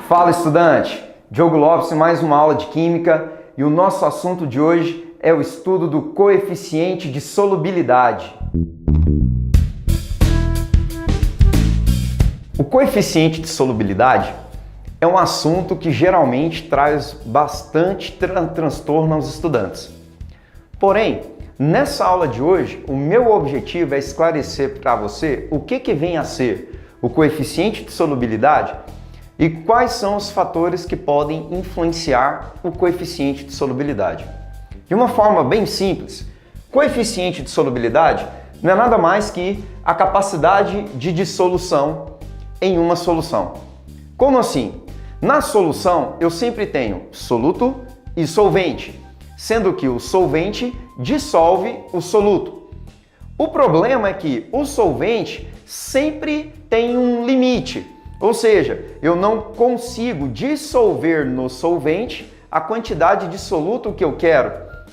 Fala, estudante! Diogo Lopes, mais uma aula de Química, e o nosso assunto de hoje é o estudo do coeficiente de solubilidade. O coeficiente de solubilidade é um assunto que geralmente traz bastante transtorno aos estudantes. Porém, nessa aula de hoje, o meu objetivo é esclarecer para você o que vem a ser o coeficiente de solubilidade e quais são os fatores que podem influenciar o coeficiente de solubilidade. De uma forma bem simples, coeficiente de solubilidade não é nada mais que a capacidade de dissolução em uma solução. Como assim? Na solução eu sempre tenho soluto e solvente, sendo que o solvente dissolve o soluto. O problema é que o solvente sempre tem um limite, ou seja, eu não consigo dissolver no solvente a quantidade de soluto que eu quero,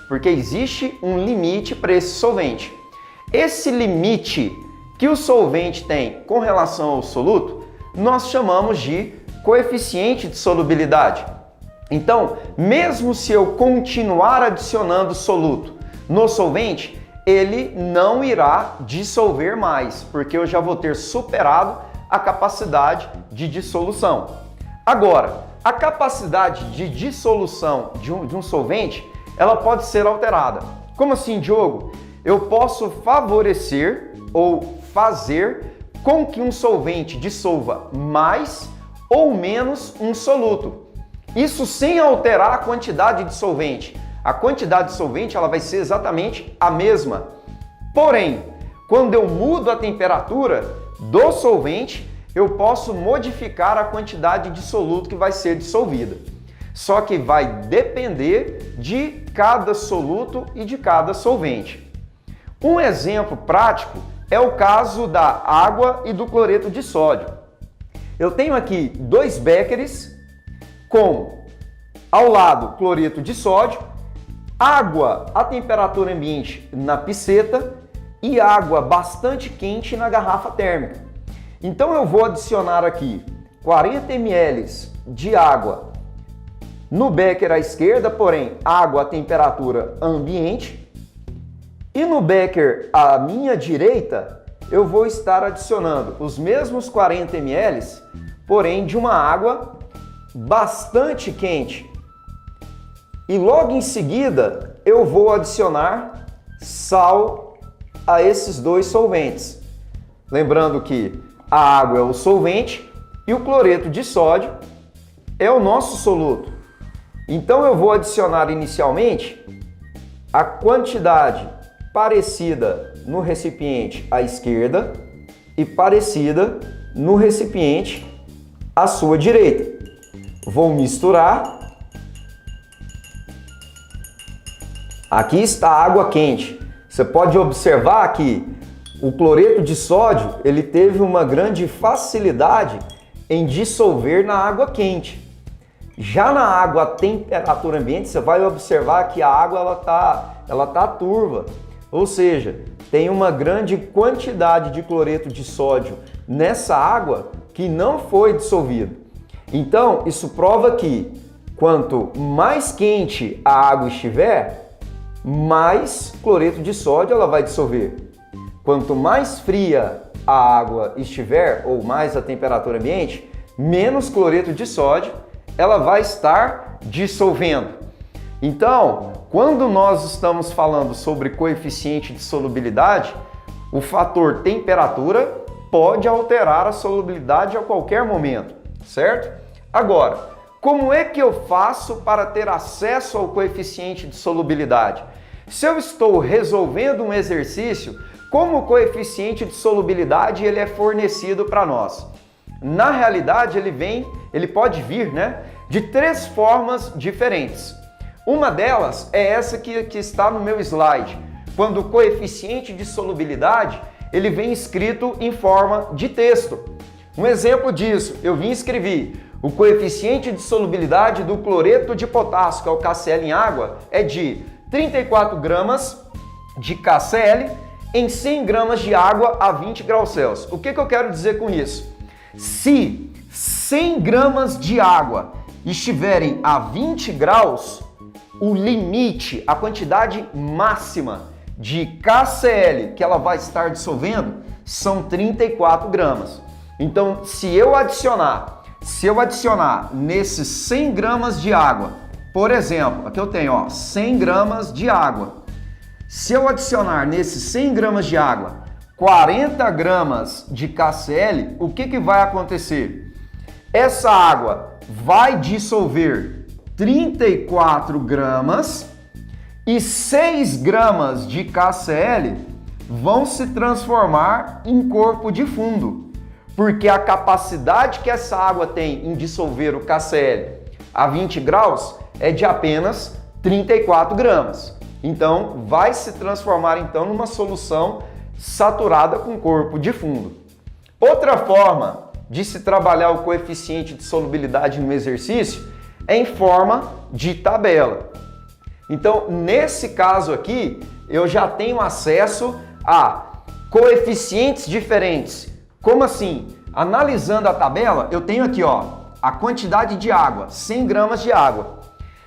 porque existe um limite para esse solvente. Esse limite que o solvente tem com relação ao soluto, nós chamamos de coeficiente de solubilidade. Então, mesmo se eu continuar adicionando soluto no solvente, ele não irá dissolver mais, porque eu já vou ter superado a capacidade de dissolução. Agora, a capacidade de dissolução de um solvente, ela pode ser alterada. Como assim, Diogo? Eu posso favorecer ou fazer com que um solvente dissolva mais ou menos um soluto. Isso sem alterar a quantidade de solvente. A quantidade de solvente ela vai ser exatamente a mesma. Porém, quando eu mudo a temperatura do solvente, eu posso modificar a quantidade de soluto que vai ser dissolvida. Só que vai depender de cada soluto e de cada solvente. Um exemplo prático é o caso da água e do cloreto de sódio. Eu tenho aqui 2 béqueres com, ao lado, cloreto de sódio, água a temperatura ambiente na piceta e água bastante quente na garrafa térmica. Então eu vou adicionar aqui 40 ml de água no becker à esquerda, porém água a temperatura ambiente, e no becker à minha direita eu vou estar adicionando os mesmos 40 ml, porém de uma água bastante quente. E logo em seguida eu vou adicionar sal a esses 2 solventes. Lembrando que a água é o solvente e o cloreto de sódio é o nosso soluto. Então eu vou adicionar inicialmente a quantidade parecida no recipiente à esquerda e parecida no recipiente à sua direita. Vou misturar. Aqui está a água quente. Você pode observar que o cloreto de sódio ele teve uma grande facilidade em dissolver na água quente. Já na água a temperatura ambiente, você vai observar que a água ela tá turva, ou seja, tem uma grande quantidade de cloreto de sódio nessa água que não foi dissolvido. Então, isso prova que quanto mais quente a água estiver, mais cloreto de sódio ela vai dissolver. Quanto mais fria a água estiver, ou mais a temperatura ambiente, menos cloreto de sódio ela vai estar dissolvendo. Então, quando nós estamos falando sobre coeficiente de solubilidade, o fator temperatura pode alterar a solubilidade a qualquer momento, certo? Agora, como é que eu faço para ter acesso ao coeficiente de solubilidade? Se eu estou resolvendo um exercício, como o coeficiente de solubilidade ele é fornecido para nós? Na realidade, ele pode vir, de 3 formas diferentes. Uma delas é essa que está no meu slide, quando o coeficiente de solubilidade ele vem escrito em forma de texto. Um exemplo disso, eu escrevi o coeficiente de solubilidade do cloreto de potássio, que é o KCl em água, é de 34 gramas de KCl em 100 gramas de água a 20 graus Celsius. O que eu quero dizer com isso? Se 100 gramas de água estiverem a 20 graus, o limite, a quantidade máxima de KCl que ela vai estar dissolvendo são 34 gramas. Então, se eu adicionar nesses 100 gramas de água, por exemplo, aqui eu tenho 100 gramas de água. Se eu adicionar nesses 100 gramas de água 40 gramas de KCl, o que vai acontecer? Essa água vai dissolver 34 gramas e 6 gramas de KCl vão se transformar em corpo de fundo, porque a capacidade que essa água tem em dissolver o KCl a 20 graus é de apenas 34 gramas. Então, vai se transformar então numa solução saturada com corpo de fundo. Outra forma de se trabalhar o coeficiente de solubilidade no exercício é em forma de tabela. Então, nesse caso aqui, eu já tenho acesso a coeficientes diferentes. Como assim? Analisando a tabela, eu tenho aqui a quantidade de água, 100 gramas de água.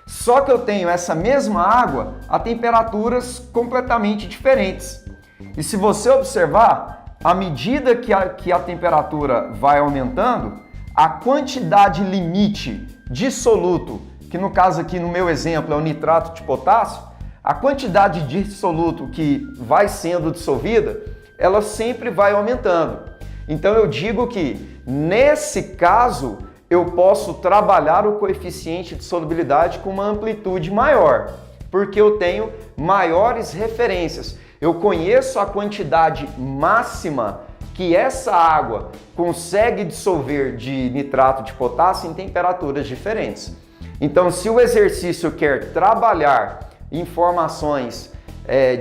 Só que eu tenho essa mesma água a temperaturas completamente diferentes. E se você observar, à medida que a temperatura vai aumentando, a quantidade limite de soluto, que no caso aqui no meu exemplo é o nitrato de potássio, a quantidade de soluto que vai sendo dissolvida, ela sempre vai aumentando. Então eu digo que, nesse caso, eu posso trabalhar o coeficiente de solubilidade com uma amplitude maior, porque eu tenho maiores referências. Eu conheço a quantidade máxima que essa água consegue dissolver de nitrato de potássio em temperaturas diferentes. Então, se o exercício quer trabalhar informações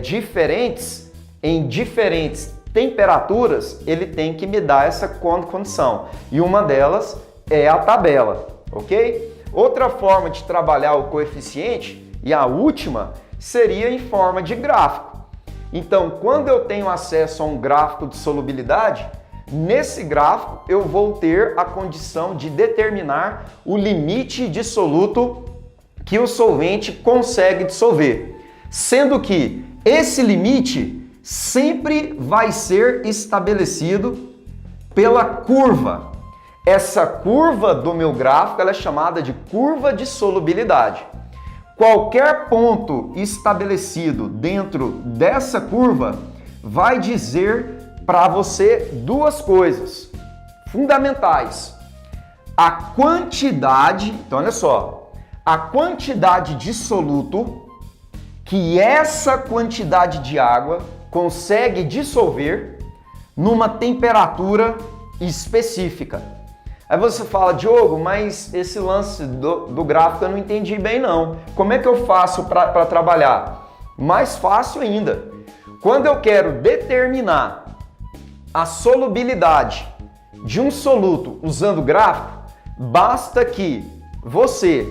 diferentes, em diferentes temperaturas, ele tem que me dar essa condição. E uma delas é a tabela, ok? Outra forma de trabalhar o coeficiente, e a última, seria em forma de gráfico. Então, quando eu tenho acesso a um gráfico de solubilidade, nesse gráfico eu vou ter a condição de determinar o limite de soluto que o solvente consegue dissolver, sendo que esse limite sempre vai ser estabelecido pela curva. Essa curva do meu gráfico ela é chamada de curva de solubilidade. Qualquer ponto estabelecido dentro dessa curva vai dizer para você duas coisas fundamentais. A quantidade, então olha só, a quantidade de soluto que essa quantidade de água consegue dissolver numa temperatura específica. Aí você fala, Diogo, mas esse lance do gráfico eu não entendi bem não. Como é que eu faço para trabalhar? Mais fácil ainda. Quando eu quero determinar a solubilidade de um soluto usando gráfico, basta que você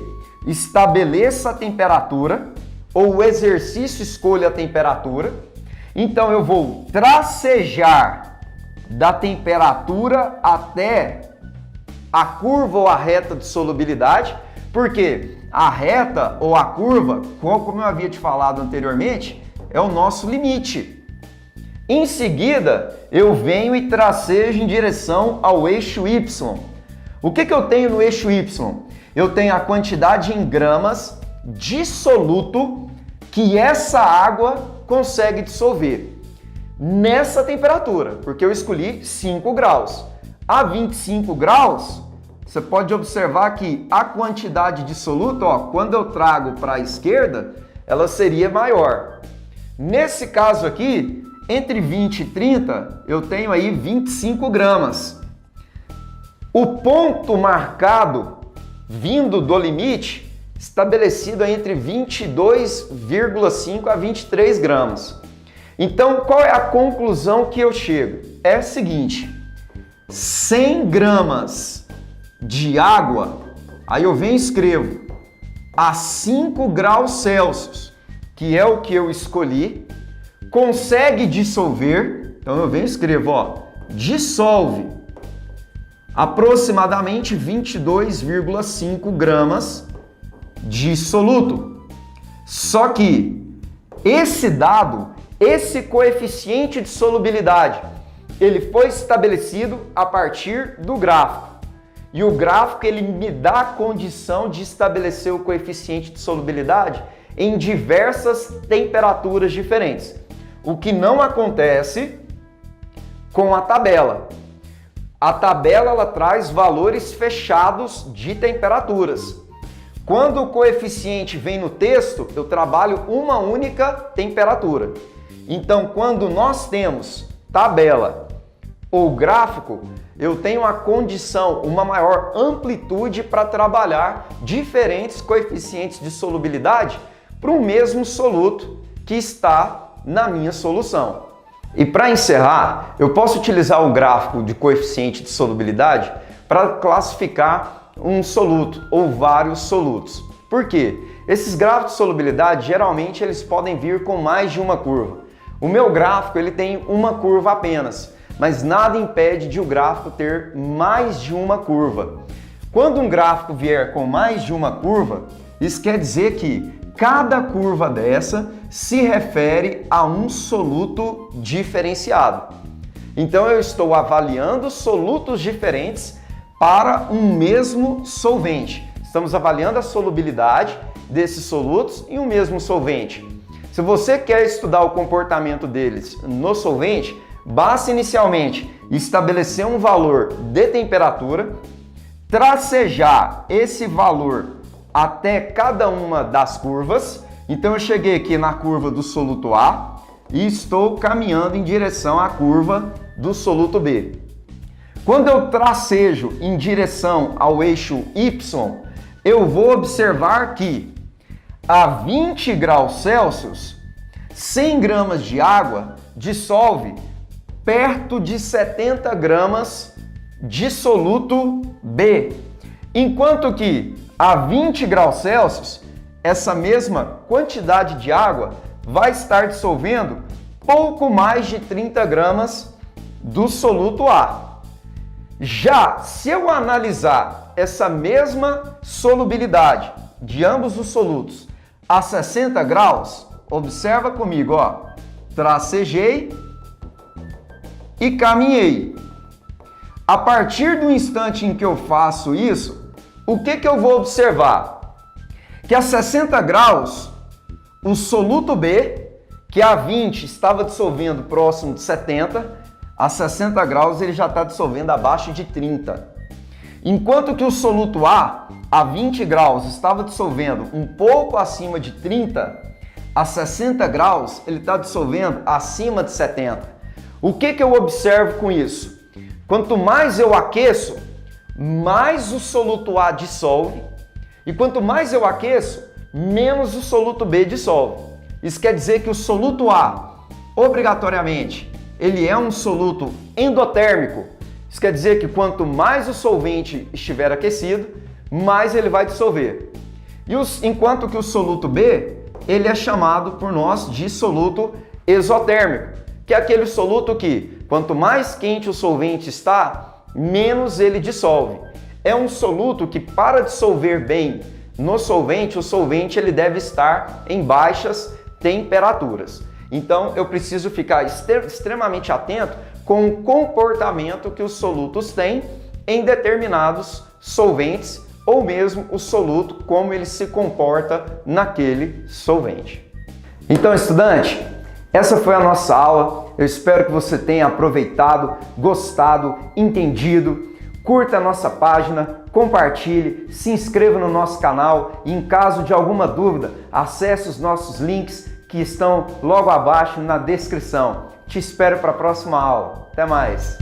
estabeleça a temperatura ou o exercício escolha a temperatura. Então eu vou tracejar da temperatura até a curva ou a reta de solubilidade, porque a reta ou a curva, como eu havia te falado anteriormente, é o nosso limite. Em seguida, eu venho e tracejo em direção ao eixo Y. O que eu tenho no eixo Y? Eu tenho a quantidade em gramas de soluto que essa água consegue dissolver nessa temperatura, porque eu escolhi 5 graus. A 25 graus, você pode observar que a quantidade de soluto, quando eu trago para a esquerda, ela seria maior. Nesse caso aqui, entre 20 e 30, eu tenho aí 25 gramas. O ponto marcado, vindo do limite, estabelecido entre 22,5 a 23 gramas. Então, qual é a conclusão que eu chego? É a seguinte: 100 gramas de água, aí eu venho e escrevo a 5 graus Celsius, que é o que eu escolhi, consegue dissolver, então eu venho e escrevo, dissolve aproximadamente 22,5 gramas de soluto. Só que esse dado, esse coeficiente de solubilidade, ele foi estabelecido a partir do gráfico. E o gráfico ele me dá a condição de estabelecer o coeficiente de solubilidade em diversas temperaturas diferentes. O que não acontece com a tabela. A tabela ela traz valores fechados de temperaturas. Quando o coeficiente vem no texto, eu trabalho uma única temperatura. Então, quando nós temos tabela ou gráfico, eu tenho a condição, uma maior amplitude para trabalhar diferentes coeficientes de solubilidade para o mesmo soluto que está na minha solução. E para encerrar, eu posso utilizar o gráfico de coeficiente de solubilidade para classificar um soluto ou vários solutos. Por quê? Esses gráficos de solubilidade, geralmente, eles podem vir com mais de uma curva. O meu gráfico ele tem uma curva apenas, mas nada impede de o gráfico ter mais de uma curva. Quando um gráfico vier com mais de uma curva, isso quer dizer que cada curva dessa se refere a um soluto diferenciado. Então eu estou avaliando solutos diferentes para um mesmo solvente. Estamos avaliando a solubilidade desses solutos em um mesmo solvente. Se você quer estudar o comportamento deles no solvente, basta inicialmente estabelecer um valor de temperatura, tracejar esse valor até cada uma das curvas. Então eu cheguei aqui na curva do soluto A e estou caminhando em direção à curva do soluto B. Quando eu tracejo em direção ao eixo Y, eu vou observar que a 20 graus Celsius, 100 gramas de água dissolve perto de 70 gramas de soluto B. Enquanto que a 20 graus Celsius, essa mesma quantidade de água vai estar dissolvendo pouco mais de 30 gramas do soluto A. Já se eu analisar essa mesma solubilidade de ambos os solutos a 60 graus, observa comigo, ó, tracejei e caminhei. A partir do instante em que eu faço isso, o que eu vou observar? Que a 60 graus, o soluto B, que a 20 estava dissolvendo próximo de 70, a 60 graus ele já está dissolvendo abaixo de 30. Enquanto que o soluto A 20 graus, estava dissolvendo um pouco acima de 30, a 60 graus ele está dissolvendo acima de 70. O que eu observo com isso? Quanto mais eu aqueço, mais o soluto A dissolve, e quanto mais eu aqueço, menos o soluto B dissolve. Isso quer dizer que o soluto A, obrigatoriamente, ele é um soluto endotérmico. Isso quer dizer que quanto mais o solvente estiver aquecido, mais ele vai dissolver. Enquanto que o soluto B, ele é chamado por nós de soluto exotérmico, que é aquele soluto que, quanto mais quente o solvente está, menos ele dissolve. É um soluto que, para dissolver bem no solvente, o solvente ele deve estar em baixas temperaturas. Então, eu preciso ficar extremamente atento com o comportamento que os solutos têm em determinados solventes, ou mesmo o soluto, como ele se comporta naquele solvente. Então, estudante, essa foi a nossa aula. Eu espero que você tenha aproveitado, gostado, entendido. Curta a nossa página, compartilhe, se inscreva no nosso canal e, em caso de alguma dúvida, acesse os nossos links que estão logo abaixo na descrição. Te espero para a próxima aula. Até mais!